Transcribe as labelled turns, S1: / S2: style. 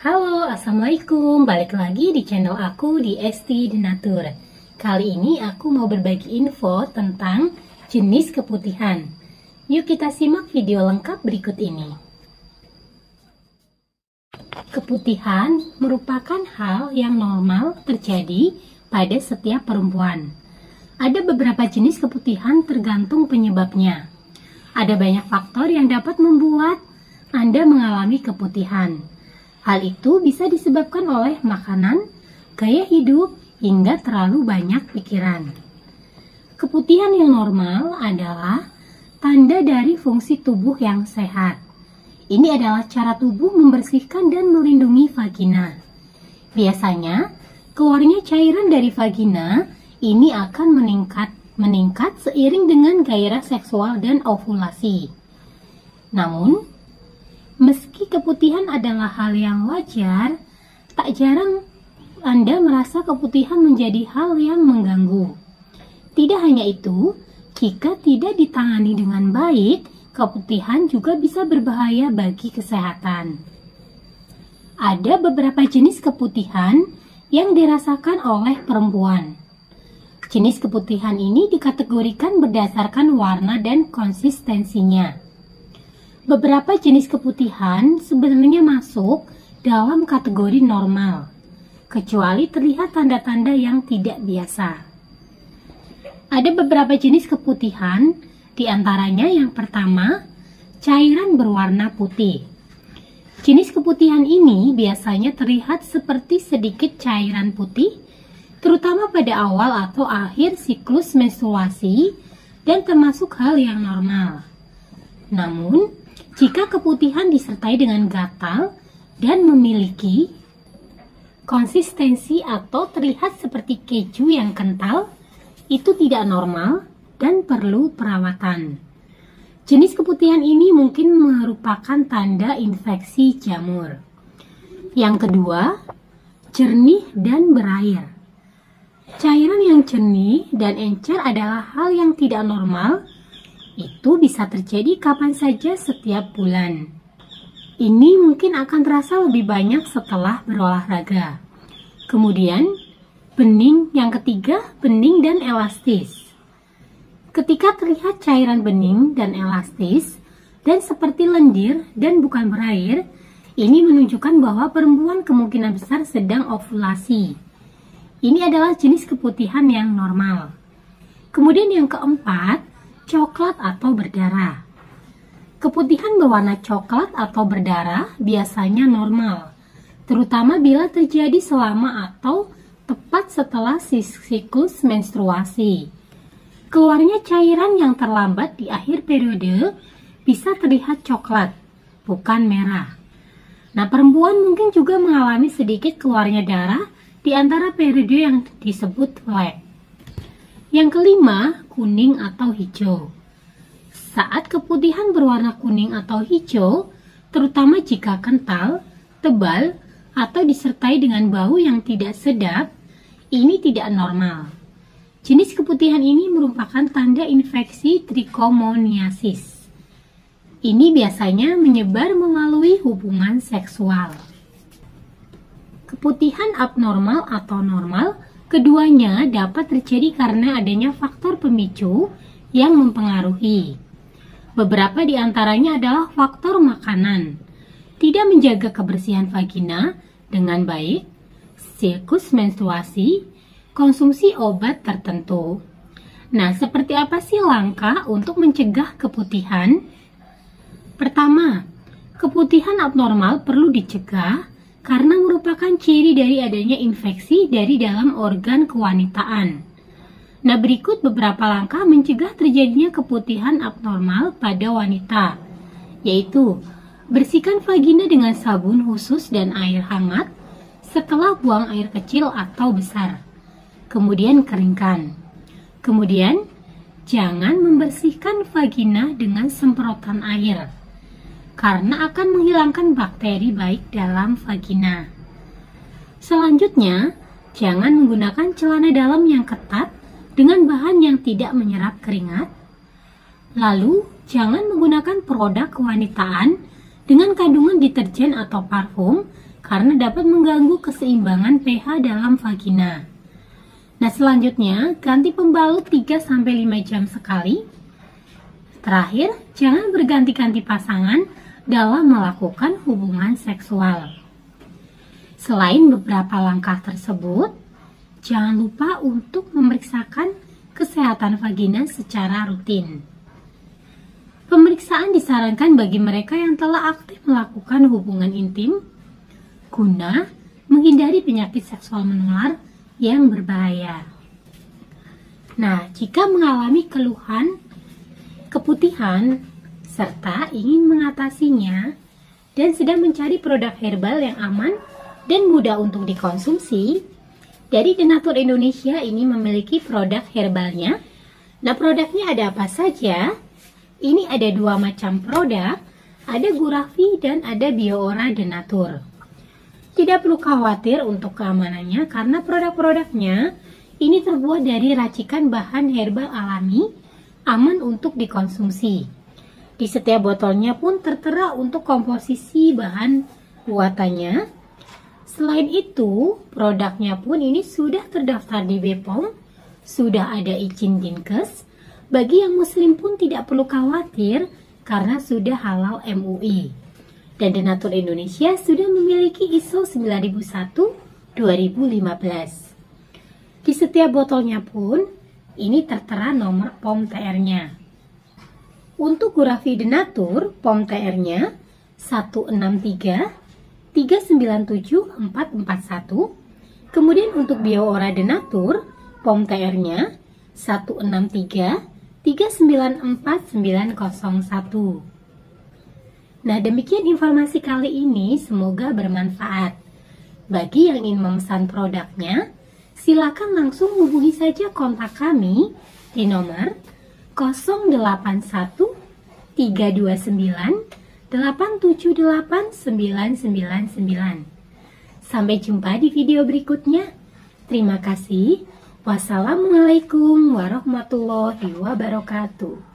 S1: Halo, Assalamualaikum. Balik lagi di channel aku di Esti The Nature. Kali ini aku mau berbagi info tentang jenis keputihan. Yuk kita simak video lengkap berikut ini. Keputihan merupakan hal yang normal terjadi pada setiap perempuan. Ada beberapa jenis keputihan tergantung penyebabnya. Ada banyak faktor yang dapat membuat Anda mengalami keputihan. Hal itu bisa disebabkan oleh makanan, gaya hidup, hingga terlalu banyak pikiran. Keputihan yang normal adalah tanda dari fungsi tubuh yang sehat. Ini adalah cara tubuh membersihkan dan melindungi vagina. Biasanya, keluarnya cairan dari vagina ini akan meningkat seiring dengan gairah seksual dan ovulasi. Namun, meski keputihan adalah hal yang wajar, tak jarang Anda merasa keputihan menjadi hal yang mengganggu. Tidak hanya itu, jika tidak ditangani dengan baik, keputihan juga bisa berbahaya bagi kesehatan. Ada beberapa jenis keputihan yang dirasakan oleh perempuan. Jenis keputihan ini dikategorikan berdasarkan warna dan konsistensinya. Beberapa jenis keputihan sebenarnya masuk dalam kategori normal, kecuali terlihat tanda-tanda yang tidak biasa. Ada beberapa jenis keputihan, diantaranya yang pertama, cairan berwarna putih. Jenis keputihan ini biasanya terlihat seperti sedikit cairan putih, terutama pada awal atau akhir siklus menstruasi dan termasuk hal yang normal. Namun, jika keputihan disertai dengan gatal dan memiliki konsistensi atau terlihat seperti keju yang kental, itu tidak normal dan perlu perawatan. Jenis keputihan ini mungkin merupakan tanda infeksi jamur. Yang kedua, jernih dan berair. Cairan yang jernih dan encer adalah hal yang tidak normal. Itu bisa terjadi kapan saja setiap bulan. Ini mungkin akan terasa lebih banyak setelah berolahraga. Kemudian, bening yang ketiga, bening dan elastis. Ketika terlihat cairan bening dan elastis, dan seperti lendir dan bukan berair, ini menunjukkan bahwa perempuan kemungkinan besar sedang ovulasi. Ini adalah jenis keputihan yang normal. Kemudian yang keempat, coklat atau berdarah. Keputihan berwarna coklat atau berdarah biasanya normal, terutama bila terjadi selama atau tepat setelah siklus menstruasi. Keluarnya cairan yang terlambat di akhir periode bisa terlihat coklat, bukan merah. Nah, perempuan mungkin juga mengalami sedikit keluarnya darah di antara periode yang disebut flek. Yang kelima, kuning atau hijau. Saat keputihan berwarna kuning atau hijau, terutama jika kental, tebal, atau disertai dengan bau yang tidak sedap, ini tidak normal. Jenis keputihan ini merupakan tanda infeksi trichomoniasis. Ini biasanya menyebar melalui hubungan seksual. Keputihan abnormal atau normal, keduanya dapat terjadi karena adanya faktor pemicu yang mempengaruhi. Beberapa di antaranya adalah faktor makanan, tidak menjaga kebersihan vagina dengan baik, siklus menstruasi, konsumsi obat tertentu. Nah, seperti apa sih langkah untuk mencegah keputihan? Pertama, keputihan abnormal perlu dicegah karena merupakan ciri dari adanya infeksi dari dalam organ kewanitaan. Nah, berikut beberapa langkah mencegah terjadinya keputihan abnormal pada wanita, yaitu bersihkan vagina dengan sabun khusus dan air hangat setelah buang air kecil atau besar. Kemudian keringkan. Kemudian, jangan membersihkan vagina dengan semprotan air, karena akan menghilangkan bakteri baik dalam vagina. Selanjutnya, jangan menggunakan celana dalam yang ketat dengan bahan yang tidak menyerap keringat. Lalu, jangan menggunakan produk kewanitaan dengan kandungan deterjen atau parfum karena dapat mengganggu keseimbangan pH dalam vagina. Nah, selanjutnya ganti pembalut 3-5 jam sekali. Terakhir, jangan berganti-ganti pasangan dalam melakukan hubungan seksual. Selain beberapa langkah tersebut, jangan lupa untuk memeriksakan kesehatan vagina secara rutin. Pemeriksaan disarankan bagi mereka yang telah aktif melakukan hubungan intim guna menghindari penyakit seksual menular yang berbahaya. Nah, jika mengalami keluhan keputihan serta ingin mengatasinya dan sedang mencari produk herbal yang aman dan mudah untuk dikonsumsi, dari Denatur Indonesia ini memiliki produk herbalnya. Nah, produknya ada apa saja? Ini ada 2 macam produk, ada Gurafi dan ada Bioora Denatur. Tidak perlu khawatir untuk keamanannya karena produk-produknya ini terbuat dari racikan bahan herbal alami, aman untuk dikonsumsi. Di setiap botolnya pun tertera untuk komposisi bahan buatannya. Selain itu, produknya pun ini sudah terdaftar di BPOM, sudah ada izin Dinkes. Bagi yang muslim pun tidak perlu khawatir karena sudah halal MUI. Dan Denatur Indonesia sudah memiliki ISO 9001-2015. Di setiap botolnya pun ini tertera nomor POM TR-nya. Untuk Gurafi Denatur, POM TR-nya 163-397-441. Kemudian untuk Bioora Denatur, POM TR-nya 163-394-901. Nah, demikian informasi kali ini, semoga bermanfaat. Bagi yang ingin memesan produknya, silakan langsung hubungi saja kontak kami di nomor 081 329 878 999. Sampai jumpa di video berikutnya. Terima kasih. Wassalamualaikum warahmatullahi wabarakatuh.